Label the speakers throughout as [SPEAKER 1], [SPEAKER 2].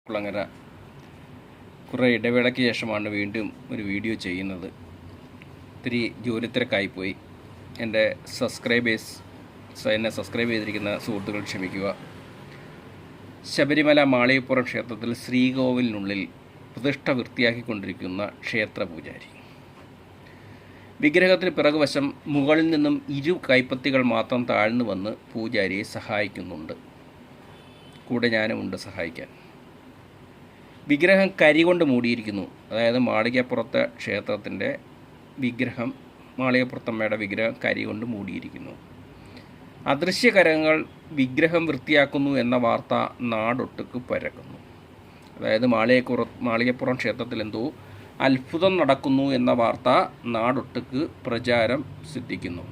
[SPEAKER 1] കുളങ്ങര കുറേ ഇടവേളയ്ക്ക് ശേഷമാണ് വീണ്ടും ഒരു വീഡിയോ ചെയ്യുന്നത്. ഇത്തിരി ജോലിത്തിരക്കായിപ്പോയി. എൻ്റെ എന്നെ സബ്സ്ക്രൈബ് ചെയ്തിരിക്കുന്ന സുഹൃത്തുക്കൾ ക്ഷമിക്കുക. ശബരിമല മാളികപ്പുറം ക്ഷേത്രത്തിൽ ശ്രീകോവിലിനുള്ളിൽ പ്രതിഷ്ഠ വൃത്തിയാക്കിക്കൊണ്ടിരിക്കുന്ന ക്ഷേത്ര പൂജാരി. വിഗ്രഹത്തിന് പിറകുവശം മുകളിൽ നിന്നും 2 കൈപ്പത്തികൾ മാത്രം താഴ്ന്നു വന്ന് പൂജാരിയെ സഹായിക്കുന്നുണ്ട്. കൂടെ ഞാനുമുണ്ട് സഹായിക്കാൻ. വിഗ്രഹം കരി കൊണ്ട് മൂടിയിരിക്കുന്നു. അതായത് മാളികപ്പുറത്തെ ക്ഷേത്രത്തിൻ്റെ വിഗ്രഹം, മാളികപ്പുറത്തമ്മയുടെ വിഗ്രഹം കരി കൊണ്ട് മൂടിയിരിക്കുന്നു. അദൃശ്യകരങ്ങൾ വിഗ്രഹം വൃത്തിയാക്കുന്നു എന്ന വാർത്ത നാടൊട്ടുക്ക് പരക്കുന്നു. അതായത് മാളികപ്പുറം ക്ഷേത്രത്തിൽ എന്തോ അത്ഭുതം നടക്കുന്നു എന്ന വാർത്ത നാടൊട്ടുക്ക് പ്രചാരം സിദ്ധിക്കുന്നു.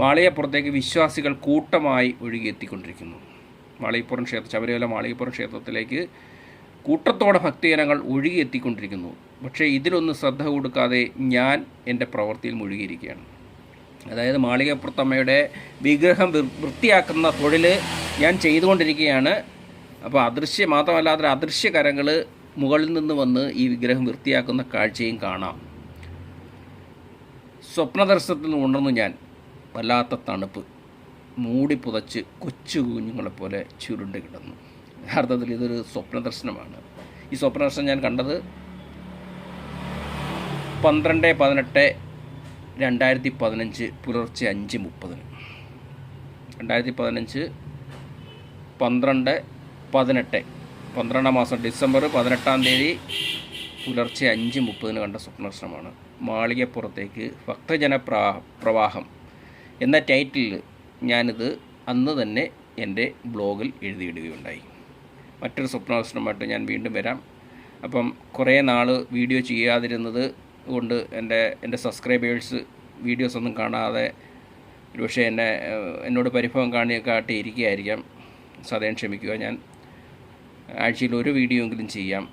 [SPEAKER 1] മാളികപ്പുറത്തേക്ക് വിശ്വാസികൾ കൂട്ടമായി ഒഴുകിയെത്തിക്കൊണ്ടിരിക്കുന്നു. ശബരിമല മാളികപ്പുറം ക്ഷേത്രത്തിലേക്ക് കൂട്ടത്തോടെ ഭക്തജനങ്ങൾ ഒഴുകിയെത്തിക്കൊണ്ടിരിക്കുന്നു. പക്ഷേ ഇതിലൊന്നും ശ്രദ്ധ കൊടുക്കാതെ ഞാൻ എൻ്റെ പ്രവൃത്തിയിൽ മുഴുകിയിരിക്കുകയാണ്. അതായത് മാളികപ്പുറത്തമ്മയുടെ വിഗ്രഹം വൃത്തിയാക്കുന്ന തൊഴിൽ ഞാൻ ചെയ്തുകൊണ്ടിരിക്കുകയാണ്. അപ്പോൾ മാത്രമല്ലാതെ അദൃശ്യകരങ്ങൾ മുകളിൽ നിന്ന് വന്ന് ഈ വിഗ്രഹം വൃത്തിയാക്കുന്ന കാഴ്ചയും കാണാം. സ്വപ്നദർശനത്തിൽ നിന്ന് ഉണർന്നു ഞാൻ. വല്ലാത്ത തണുപ്പ് മൂടി പുതച്ച് കൊച്ചു കുഞ്ഞുങ്ങളെപ്പോലെ ചുരുണ്ട് കിടന്നു. യഥാർത്ഥത്തിൽ ഇതൊരു സ്വപ്നദർശനമാണ്. ഈ സ്വപ്നദർശനം ഞാൻ കണ്ടത് 12/18/2015 പുലർച്ചെ 5:30. 2015 12/18 മാസം ഡിസംബർ 18 പുലർച്ചെ 5:30 കണ്ട സ്വപ്നദർശനമാണ്. മാളികപ്പുറത്തേക്ക് ഭക്തജന പ്രവാഹം എന്ന ടൈറ്റിൽ ഞാനിത് അന്ന് തന്നെ എൻ്റെ ബ്ലോഗിൽ എഴുതിയിടുകയുണ്ടായി. മറ്റൊരു സ്വപ്നദർശനമായിട്ട് ഞാൻ വീണ്ടും വരാം. അപ്പം കുറേ നാൾ വീഡിയോ ചെയ്യാതിരുന്നത് കൊണ്ട് എൻ്റെ സബ്സ്ക്രൈബേഴ്സ് വീഡിയോസ് ഒന്നും കാണാതെ ഒരുപക്ഷെ എന്നോട് പരിഭവം കാട്ടിയിരിക്കുകയായിരിക്കാം. സദയം ക്ഷമിക്കുക. ഞാൻ ആഴ്ചയിൽ ഒരു വീഡിയോ എങ്കിലും ചെയ്യാം.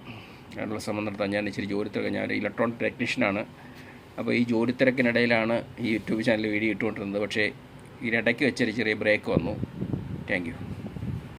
[SPEAKER 1] അതിനുള്ള ശ്രമം നടത്താൻ ഞാൻ ഇച്ചിരി ജോലിത്തിരക്ക്. ഞാൻ ഇലക്ട്രോണിക് ടെക്നീഷ്യനാണ്. അപ്പോൾ ഈ ജോലിത്തിരക്കിനിടയിലാണ് ഈ യൂട്യൂബ് ചാനൽ വീഡിയോ ഇട്ടുകൊണ്ടിരുന്നത്. പക്ഷേ ഇതിനിടയ്ക്ക് വെച്ചൊരു ചെറിയ ബ്രേക്ക് വന്നു. Thank you.